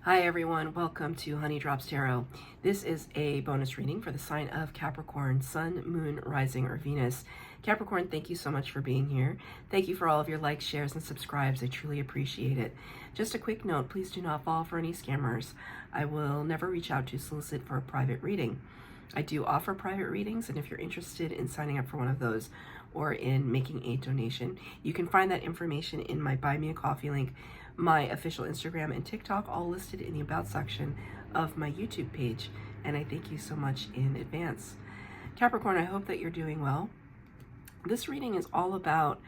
Hi everyone, welcome to Honey Drops Tarot. This is a bonus reading for the sign of Capricorn, Sun, Moon, Rising, or Venus. Capricorn, thank you so much for being here. Thank you for all of your likes, shares, and subscribes. I truly appreciate it. Just a quick note, please do not fall for any scammers. I will never reach out to solicit for a private reading. I do offer private readings, and if you're interested in signing up for one of those or in making a donation, you can find that information in my Buy Me a Coffee link, my official Instagram and TikTok, all listed in the About section of my YouTube page. And I thank you so much in advance. Capricorn, I hope that you're doing well. This reading is all about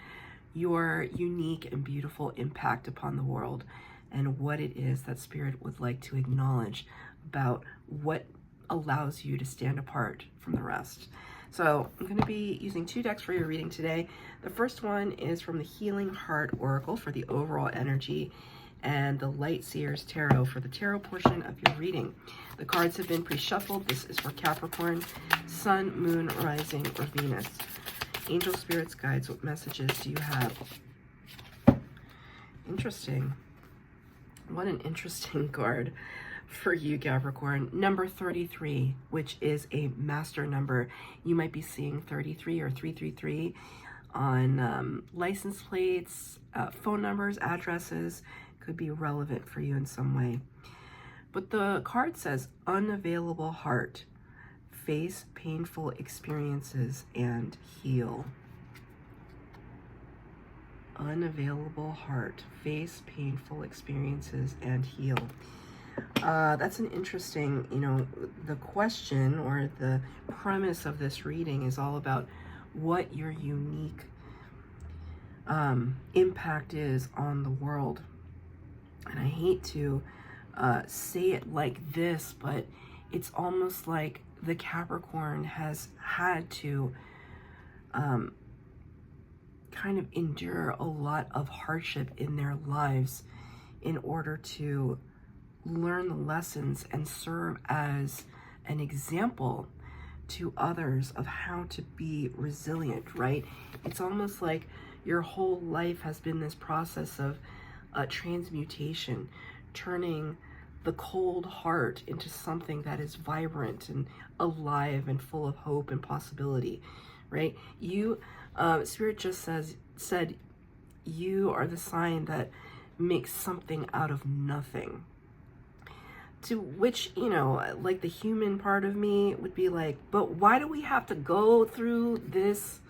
your unique and beautiful impact upon the world and what it is that Spirit would like to acknowledge about what allows you to stand apart from the rest. So I'm going to be using two decks for your reading today. The first one is from the Healing Heart Oracle for the overall energy, and the Light Seers Tarot for the tarot portion of your reading. The cards have been pre-shuffled. This is for Capricorn, Sun, Moon, Rising, or Venus. Angel, Spirits, Guides, what messages do you have? Interesting. What an interesting card for you, Capricorn. Number 33, which is a master number. You might be seeing 33 or 333 on license plates, phone numbers, addresses. Could be relevant for you in some way. But the card says unavailable heart, face painful experiences and heal. Unavailable heart, face painful experiences and heal. That's an interesting, the question or the premise of this reading is all about what your unique impact is on the world. And I hate to say it like this, but it's almost like the Capricorn has had to kind of endure a lot of hardship in their lives in order to learn the lessons and serve as an example to others of how to be resilient, right? It's almost like your whole life has been this process of transmutation, turning the cold heart into something that is vibrant and alive and full of hope and possibility, right? You, Spirit just said you are the sign that makes something out of nothing. To which, like the human part of me would be like, but why do we have to go through this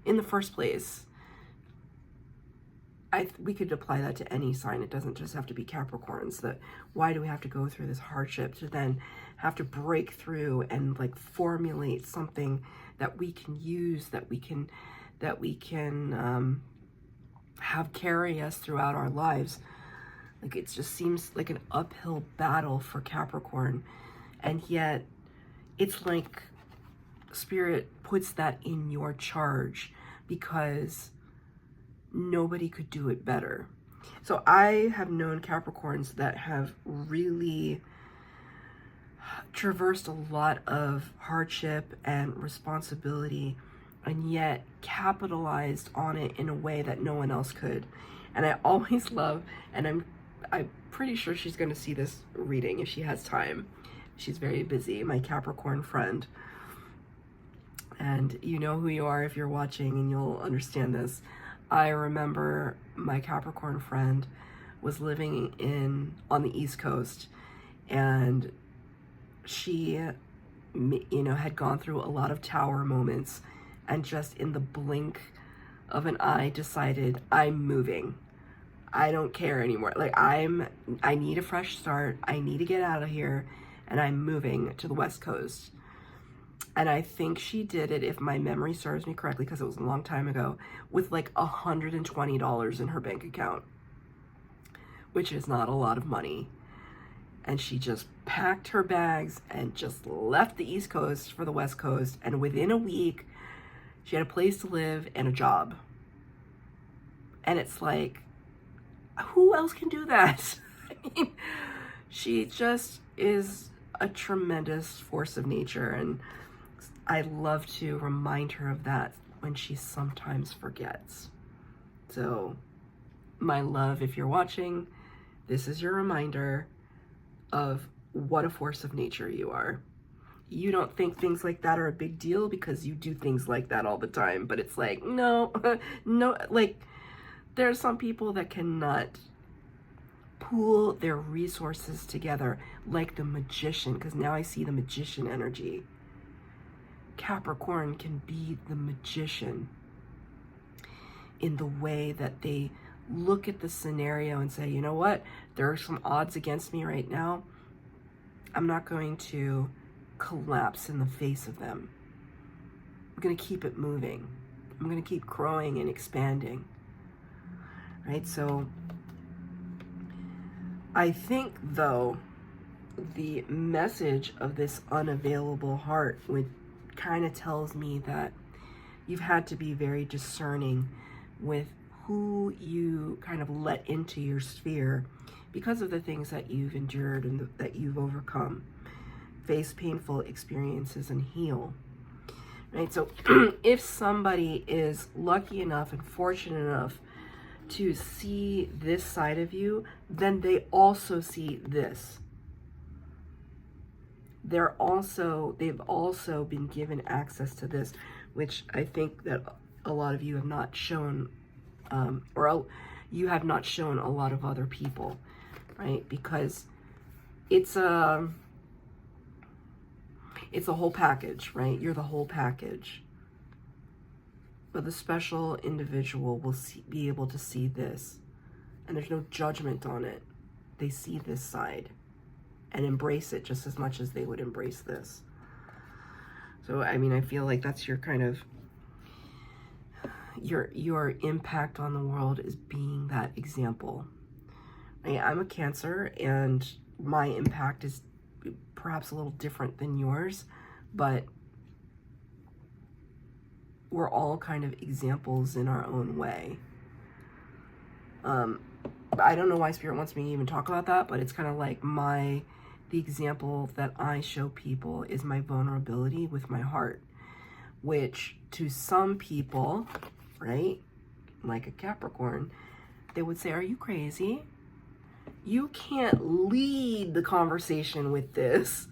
in the first place? We could apply that to any sign. It doesn't just have to be Capricorns. That why do we have to go through this hardship to then have to break through and like formulate something that we can use, that we can have carry us throughout our lives. Like it just seems like an uphill battle for Capricorn, and yet it's like Spirit puts that in your charge because nobody could do it better. So I have known Capricorns that have really traversed a lot of hardship and responsibility and yet capitalized on it in a way that no one else could. And I always love, and I'm pretty sure she's going to see this reading if she has time. She's very busy, my Capricorn friend. And you know who you are if you're watching, and you'll understand this. I remember my Capricorn friend was living on the East Coast, and she, had gone through a lot of tower moments, and just in the blink of an eye decided, I'm moving. I don't care anymore. Like I need a fresh start. I need to get out of here, and I'm moving to the West Coast. And I think she did it, if my memory serves me correctly, because it was a long time ago, with like $120 in her bank account, which is not a lot of money. And she just packed her bags and just left the East Coast for the West Coast. And within a week, she had a place to live and a job. And it's like, who else can do that? I mean, she just is a tremendous force of nature, and I love to remind her of that when she sometimes forgets. So, my love, if you're watching, this is your reminder. of what a force of nature you are. You don't think things like that are a big deal because you do things like that all the time. But it's like, no, no, like there are some people that cannot pool their resources together like the magician, because now I see the magician energy. Capricorn can be the magician in the way that they look at the scenario and say, you know what, there are some odds against me right now. I'm not going to collapse in the face of them. I'm going to keep it moving. I'm going to keep growing and expanding. Right? So I think, though, the message of this unavailable heart would kind of tells me that you've had to be very discerning with who you kind of let into your sphere because of the things that you've endured and that you've overcome. Face painful experiences and heal. Right? So if somebody is lucky enough and fortunate enough to see this side of you, then they also see this. They've also been given access to this, which I think that a lot of you have not shown, or you have not shown a lot of other people, right? Because it's a whole package, right? You're the whole package. But the special individual will be able to see this. And there's no judgment on it. They see this side and embrace it just as much as they would embrace this. So, I mean, I feel like that's your kind of, your impact on the world is being that example. I'm a Cancer, and my impact is perhaps a little different than yours, but we're all kind of examples in our own way. I don't know why Spirit wants me to even talk about that, but it's kind of like the example that I show people is my vulnerability with my heart, which to some people, right, like a Capricorn, they would say, are you crazy? You can't lead the conversation with this.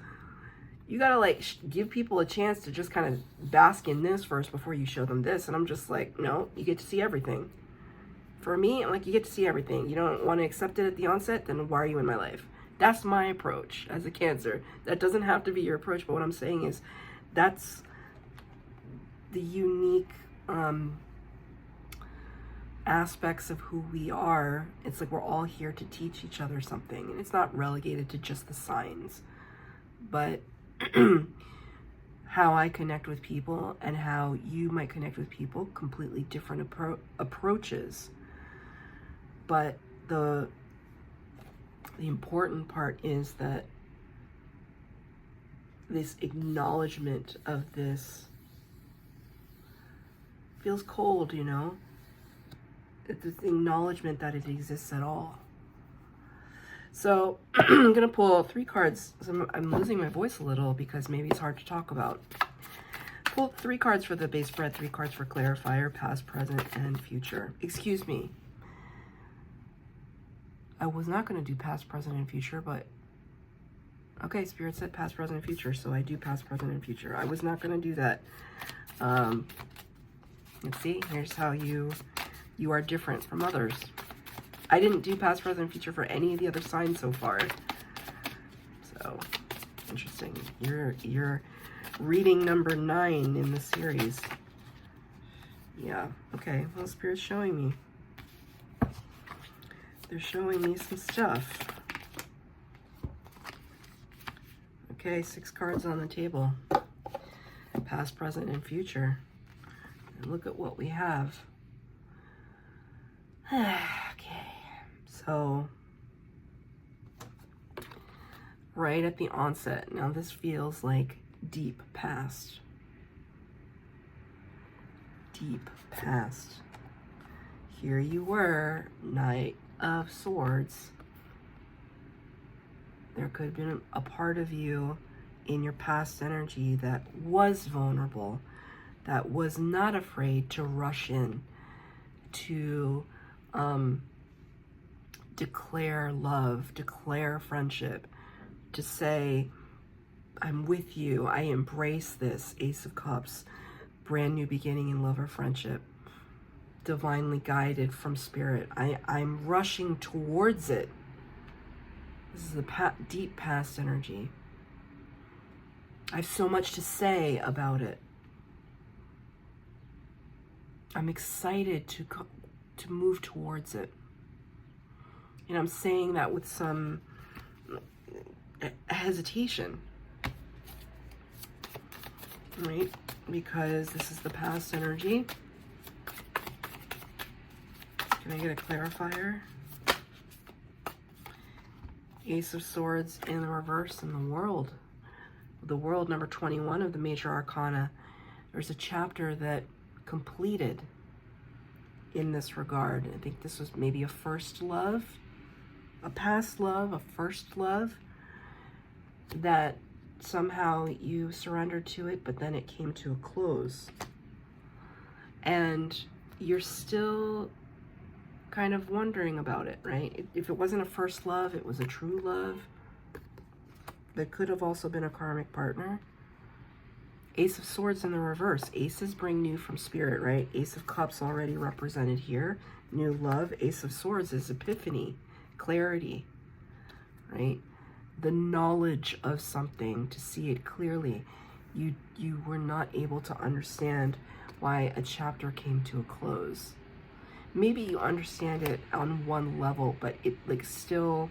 You gotta like give people a chance to just kind of bask in this first before you show them this. And I'm just like, no, you get to see everything. For me, I'm like, you get to see everything. You don't want to accept it at the onset, then why are you in my life? That's my approach as a Cancer. That doesn't have to be your approach, but what I'm saying is that's the unique aspects of who we are. It's like we're all here to teach each other something, and it's not relegated to just the signs, but how I connect with people and how you might connect with people, completely different approaches. But the important part is that this acknowledgement of this feels cold, you know? It's this acknowledgement that it exists at all. So I'm going to pull 3 cards. So I'm losing my voice a little because maybe it's hard to talk about. Pull 3 cards for the base spread, 3 cards for clarifier, past, present, and future. Excuse me. I was not going to do past, present, and future, but okay, Spirit said past, present, and future, so I do past, present, and future. I was not going to do that. Let's see. Here's how you are different from others. I didn't do past, present, and future for any of the other signs so far. So, interesting. You're reading number 9 in the series. Yeah, okay. Well, Spirit's showing me. They're showing me some stuff. Okay, 6 cards on the table. Past, present, and future. And look at what we have. Okay, so right at the onset, now this feels like deep past. Deep past. Here you were, Knight of Swords. There could have been a part of you in your past energy that was vulnerable, that was not afraid to rush in, to declare love, declare friendship, to say, I'm with you, I embrace this. Ace of Cups, brand new beginning in love or friendship, divinely guided from spirit. I'm rushing towards it. This is a deep past energy. I have so much to say about it. I'm excited to move towards it. And I'm saying that with some hesitation, right? Because this is the past energy. Can I get a clarifier? Ace of Swords in the reverse in the World. The World, number 21 of the Major Arcana. There's a chapter that completed in this regard. I think this was maybe a first love, a past love, a first love, that somehow you surrendered to it, but then it came to a close. And you're still kind of wondering about it, right? If it wasn't a first love, it was a true love. That could have also been a karmic partner. Ace of Swords in the reverse. Aces bring new from spirit, right? Ace of Cups already represented here. New love. Ace of Swords is epiphany, clarity, right? The knowledge of something, to see it clearly. You were not able to understand why a chapter came to a close. Maybe you understand it on one level, but it like still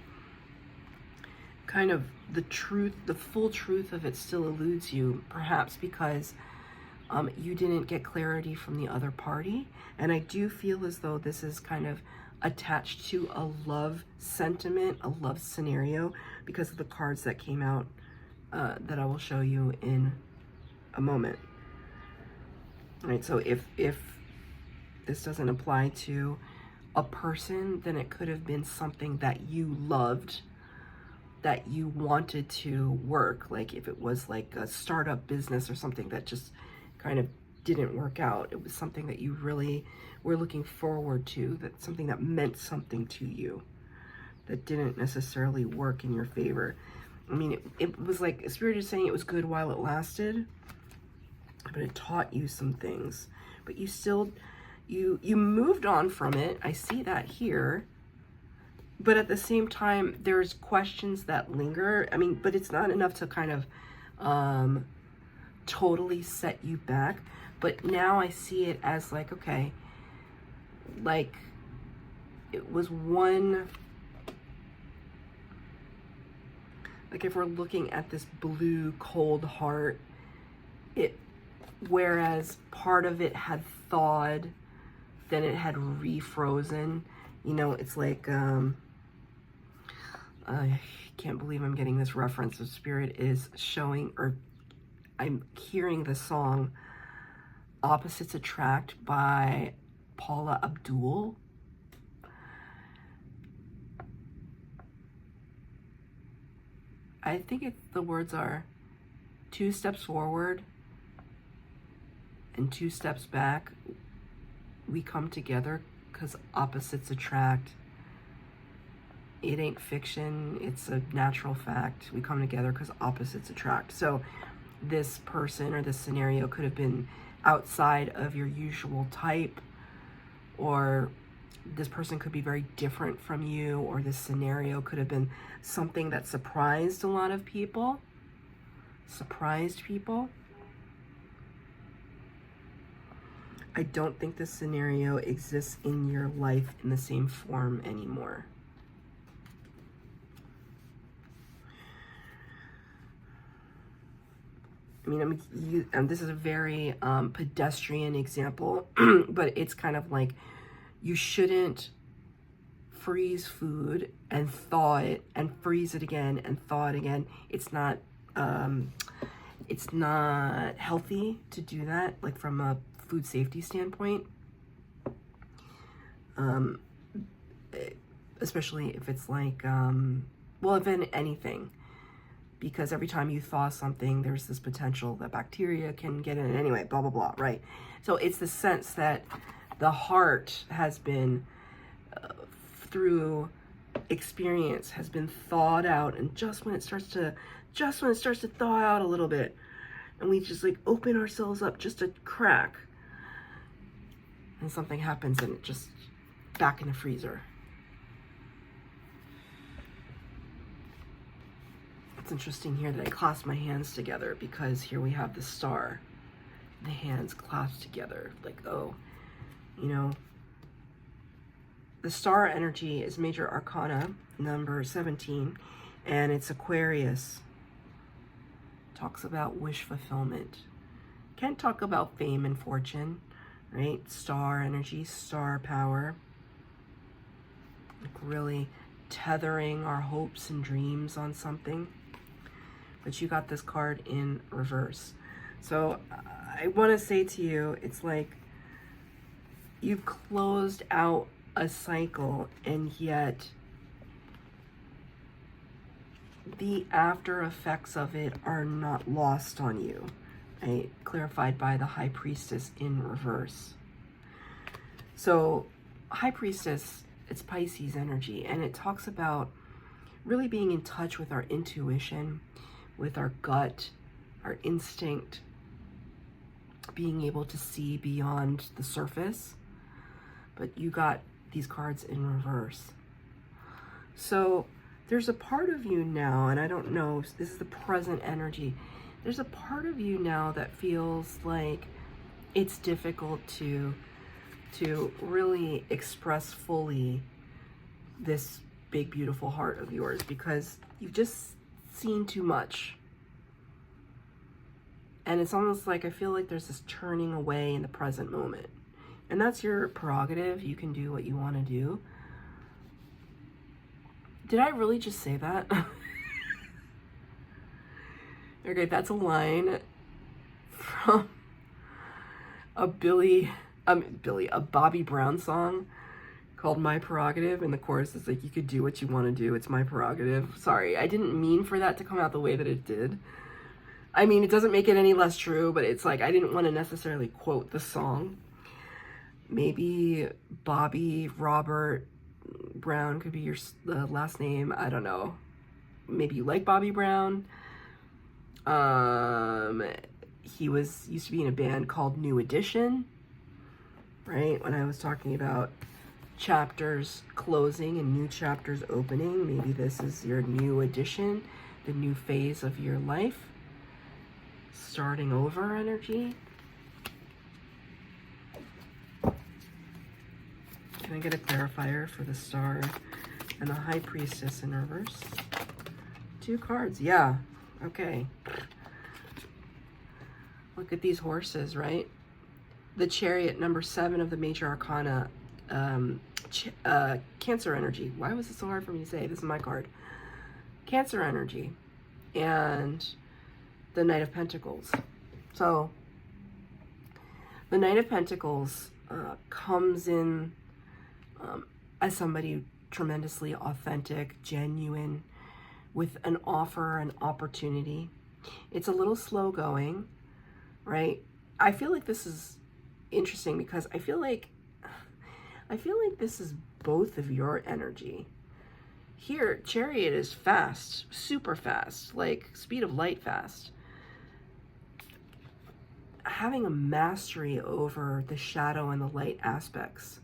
kind of the truth, the full truth of it still eludes you, perhaps because you didn't get clarity from the other party. And I do feel as though this is kind of attached to a love sentiment, a love scenario, because of the cards that came out that I will show you in a moment. All right, so if this doesn't apply to a person, then it could have been something that you loved, that you wanted to work. Like if it was like a startup business or something that just kind of didn't work out. It was something that you really were looking forward to, that something that meant something to you, that didn't necessarily work in your favor. I mean, it was like, Spirit is saying it was good while it lasted, but it taught you some things. But you still, you moved on from it. I see that here. But at the same time, there's questions that linger. I mean, but it's not enough to kind of totally set you back. But now I see it as like, okay, like it was one, like if we're looking at this blue cold heart, whereas part of it had thawed, then it had refrozen. You know, it's like, I can't believe I'm getting this reference. The Spirit is showing, or I'm hearing the song Opposites Attract by Paula Abdul. I think the words are 2 steps forward and 2 steps back. We come together because opposites attract. It ain't fiction, it's a natural fact. We come together because opposites attract. So this person or this scenario could have been outside of your usual type, or this person could be very different from you, or this scenario could have been something that surprised a lot of people. Surprised people. I don't think this scenario exists in your life in the same form anymore. I mean, this is a very pedestrian example, but it's kind of like you shouldn't freeze food and thaw it and freeze it again and thaw it again. It's not healthy to do that, like from a food safety standpoint, especially if it's like, well, if in anything, because every time you thaw something, there's this potential that bacteria can get in it anyway, blah, blah, blah, right? So it's the sense that the heart has been through experience has been thawed out, and just when it starts to thaw out a little bit, and we just like open ourselves up just a crack, and something happens and it just back in the freezer. It's interesting here that I clasp my hands together, because here we have the star, the hands clasped together, like, oh, you know, the star energy is major arcana number 17, and it's Aquarius. Talks about wish fulfillment. Can't talk about fame and fortune, right? Star energy, star power. Like really tethering our hopes and dreams on something. But you got this card in reverse. So I want to say to you, it's like you've closed out a cycle, and yet the after effects of it are not lost on you, right? Clarified by the High Priestess in reverse. So High Priestess, it's Pisces energy, and it talks about really being in touch with our intuition, with our gut, our instinct, being able to see beyond the surface. But you got these cards in reverse. So there's a part of you now, and I don't know, this is the present energy. There's a part of you now that feels like it's difficult to really express fully this big, beautiful heart of yours, because you've just seen too much. And it's almost like I feel like there's this turning away in the present moment. And that's your prerogative. You can do what you want to do. Did I really just say that? Okay, that's a line from a Bobby Brown song called My Prerogative. And the chorus is like, you could do what you want to do. It's my prerogative. Sorry, I didn't mean for that to come out the way that it did. I mean, it doesn't make it any less true, but it's like, I didn't want to necessarily quote the song. Maybe Bobby Robert Brown could be your last name. I don't know. Maybe you like Bobby Brown. He used to be in a band called New Edition, right? When I was talking about chapters closing and new chapters opening, maybe this is your new edition, the new phase of your life, starting over energy. Can I get a clarifier for the star and the High Priestess in reverse? 2 cards. Yeah. Okay. Look at these horses, right? The Chariot, number 7 of the major arcana. Cancer energy. Why was it so hard for me to say? This is my card. Cancer energy. And the Knight of Pentacles. So, the Knight of Pentacles comes in as somebody tremendously authentic, genuine, with an offer, an opportunity. It's a little slow going, right? I feel like this is interesting because I feel like this is both of your energy. Here, Chariot is fast, super fast, like speed of light fast. Having a mastery over the shadow and the light aspects,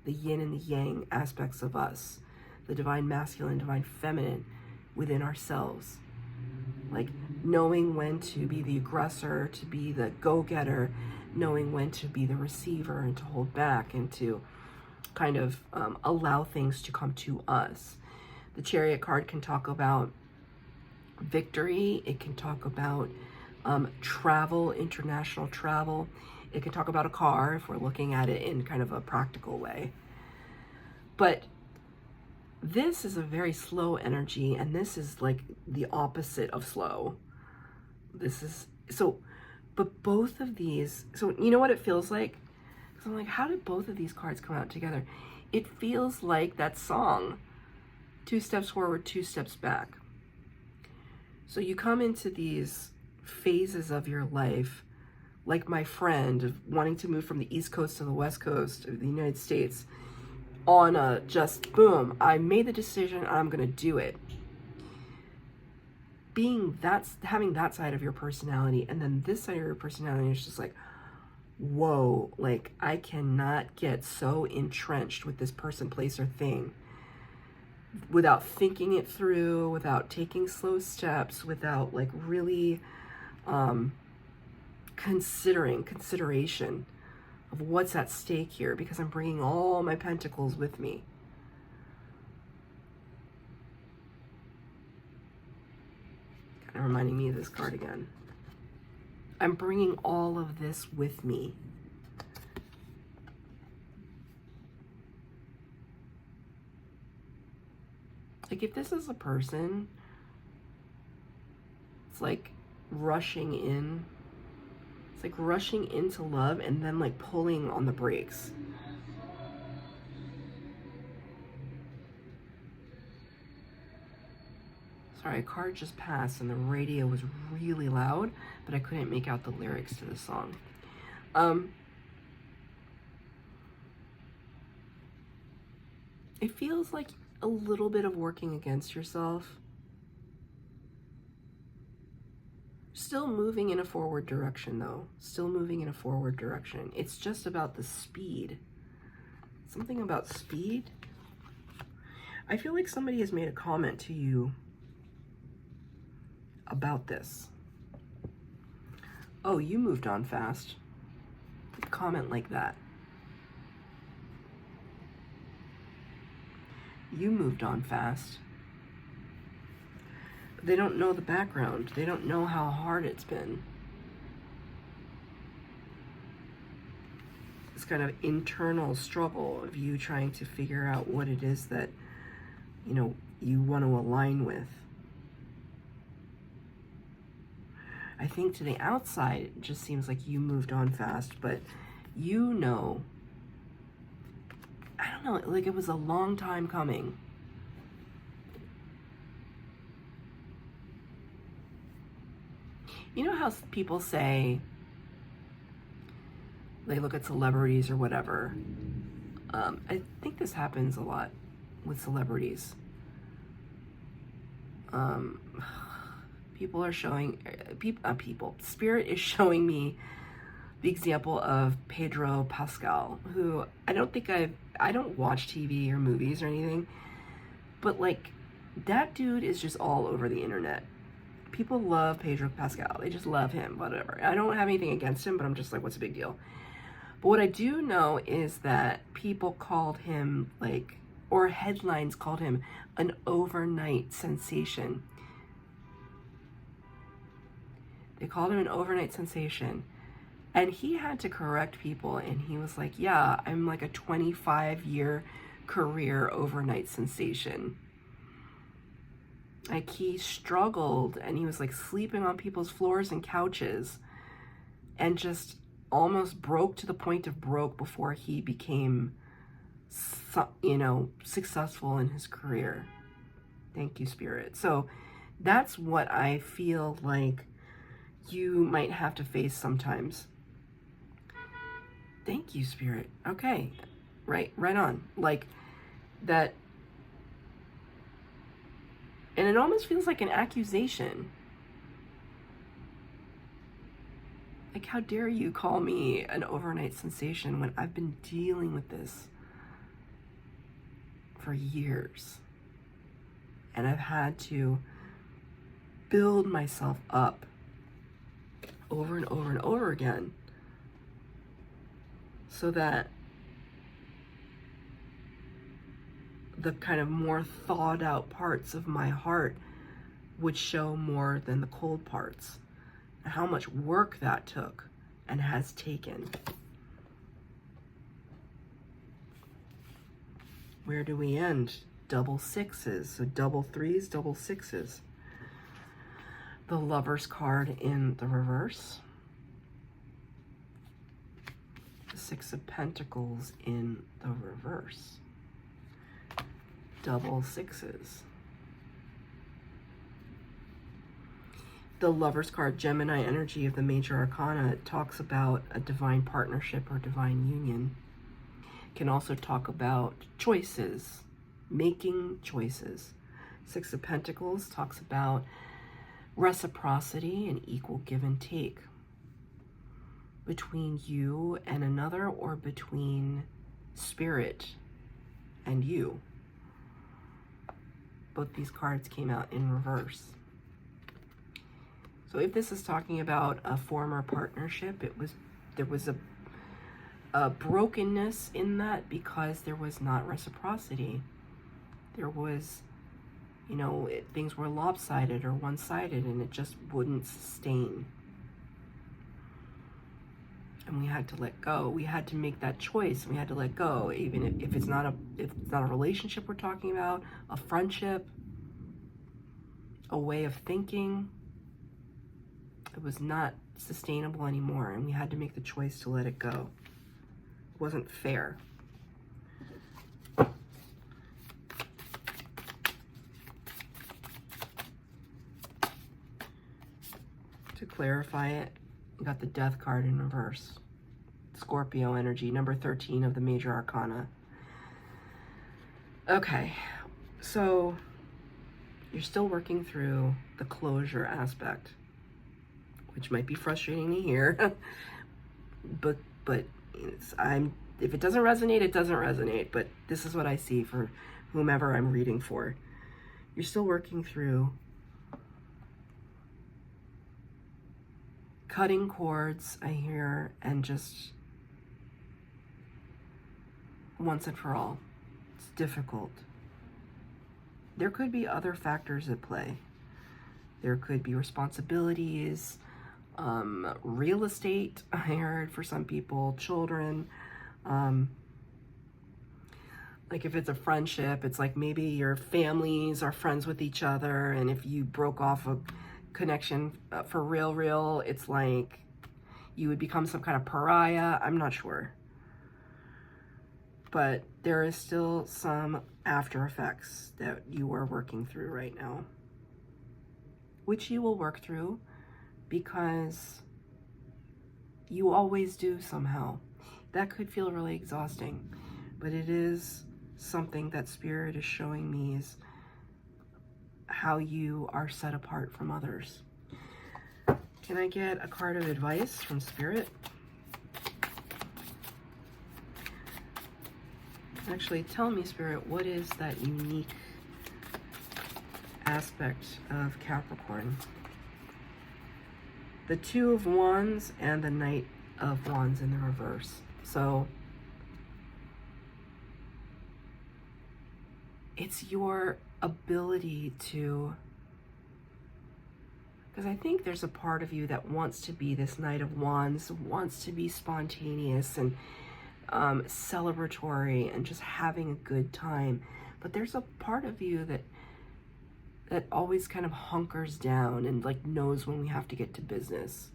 the yin and the yang aspects of us, the divine masculine, divine feminine within ourselves. Like knowing when to be the aggressor, to be the go-getter, knowing when to be the receiver and to hold back and to kind of allow things to come to us. The Chariot card can talk about victory. It can talk about travel, international travel. It can talk about a car if we're looking at it in kind of a practical way. But this is a very slow energy, and this is like the opposite of slow. This is so, but both of these, so you know what it feels like? So I'm like, how did both of these cards come out together? It feels like that song, 2 steps forward, 2 steps back. So you come into these phases of your life, like my friend, of wanting to move from the East Coast to the West Coast of the United States, on a just boom, I made the decision, I'm gonna do it. Having that side of your personality, and then this side of your personality is just like, whoa, like I cannot get so entrenched with this person, place, or thing without thinking it through, without taking slow steps, without like really consideration of what's at stake here, because I'm bringing all my pentacles with me. Kind of reminding me of this card again. I'm bringing all of this with me. Like if this is a person, it's like rushing in. It's like rushing into love and then like pulling on the brakes. Sorry, a card just passed and the radio was really loud, but I couldn't make out the lyrics to the song. It feels like a little bit of working against yourself. Still moving in a forward direction though. Still moving in a forward direction. It's just about the speed. Something about speed. I feel like somebody has made a comment to you about this. Oh, you moved on fast. A comment like that. You moved on fast. They don't know the background. They don't know how hard it's been. This kind of internal struggle of you trying to figure out what it is that, you know, you want to align with. I think to the outside, it just seems like you moved on fast, but you know, I don't know, like it was a long time coming. You know how people say, they look at celebrities or whatever. I think this happens a lot with celebrities. People are showing, Spirit is showing me the example of Pedro Pascal, who I don't watch TV or movies or anything, but like that dude is just all over the internet. People love Pedro Pascal. They just love him, whatever. I don't have anything against him, but I'm just like, what's the big deal? But what I do know is that people called him like, or headlines called him an overnight sensation. They called him an overnight sensation. And he had to correct people. And he was like, yeah, I'm like a 25-year career overnight sensation. Like he struggled and he was like sleeping on people's floors and couches and just almost broke to the point of broke before he became, you know, successful in his career. Thank you, Spirit. So that's what I feel like you might have to face sometimes. Thank you, Spirit. Okay. Right on. Like that. And it almost feels like an accusation. Like, how dare you call me an overnight sensation when I've been dealing with this for years. And I've had to build myself up over and over and over again so that the kind of more thawed out parts of my heart would show more than the cold parts. And how much work that took and has taken. Where do we end? Double sixes. So double threes, double sixes. The Lover's card in the reverse. The Six of Pentacles in the reverse. Double sixes. The Lover's card, Gemini energy of the Major Arcana, talks about a divine partnership or divine union. Can also talk about choices, making choices. Six of Pentacles talks about reciprocity and equal give and take between you and another, or between spirit and you. Both these cards came out in reverse. So if this is talking about a former partnership, there was a brokenness in that because there was not reciprocity. There was, you know, things were lopsided or one-sided, and it just wouldn't sustain. And we had to let go. We had to make that choice. We had to let go, even if it's not a relationship we're talking about, a friendship, a way of thinking. It was not sustainable anymore, and we had to make the choice to let it go. It wasn't fair. To clarify it, you got the Death card in reverse. Scorpio energy, number 13 of the major arcana. Okay, so you're still working through the closure aspect, which might be frustrating to hear, but if it doesn't resonate, it doesn't resonate. But this is what I see for whomever I'm reading for. You're still working through cutting cords, I hear, and just once and for all. It's difficult. There could be other factors at play. There could be responsibilities, real estate, I heard, for some people, children. Like if it's a friendship, it's like maybe your families are friends with each other, and if you broke off a connection for real, it's like you would become some kind of pariah. I'm not sure. But there is still some after effects that you are working through right now, which you will work through because you always do somehow. That could feel really exhausting, but it is something that Spirit is showing me is how you are set apart from others. Can I get a card of advice from Spirit? Actually, tell me, Spirit, what is that unique aspect of Capricorn? The Two of Wands and the Knight of Wands in the reverse. So it's your ability to, because I think there's a part of you that wants to be this Knight of Wands, wants to be spontaneous and celebratory and just having a good time. But there's a part of you that always kind of hunkers down and like knows when we have to get to business.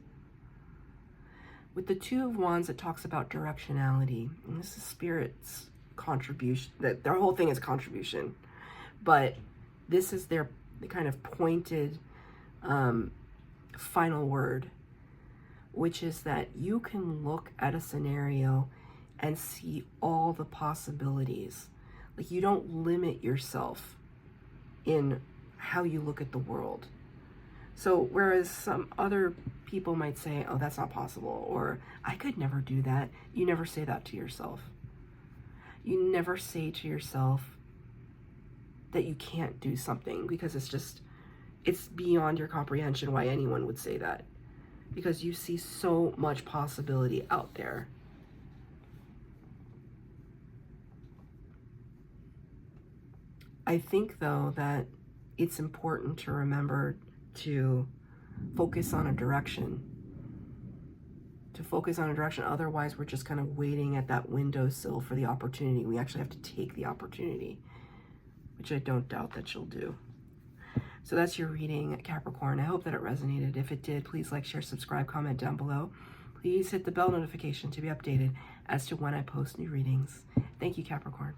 With the Two of Wands, it talks about directionality. And this is Spirit's contribution. That their whole thing is contribution. But this is their kind of pointed final word, which is that you can look at a scenario and see all the possibilities. Like you don't limit yourself in how you look at the world. So whereas some other people might say, oh, that's not possible, or I could never do that. You never say that to yourself. You never say to yourself that you can't do something, because it's beyond your comprehension why anyone would say that, because you see so much possibility out there. I think, though, that it's important to remember to focus on a direction. Otherwise, we're just kind of waiting at that windowsill for the opportunity. We actually have to take the opportunity, which I don't doubt that you'll do. So that's your reading, Capricorn. I hope that it resonated. If it did, please like, share, subscribe, comment down below. Please hit the bell notification to be updated as to when I post new readings. Thank you, Capricorn.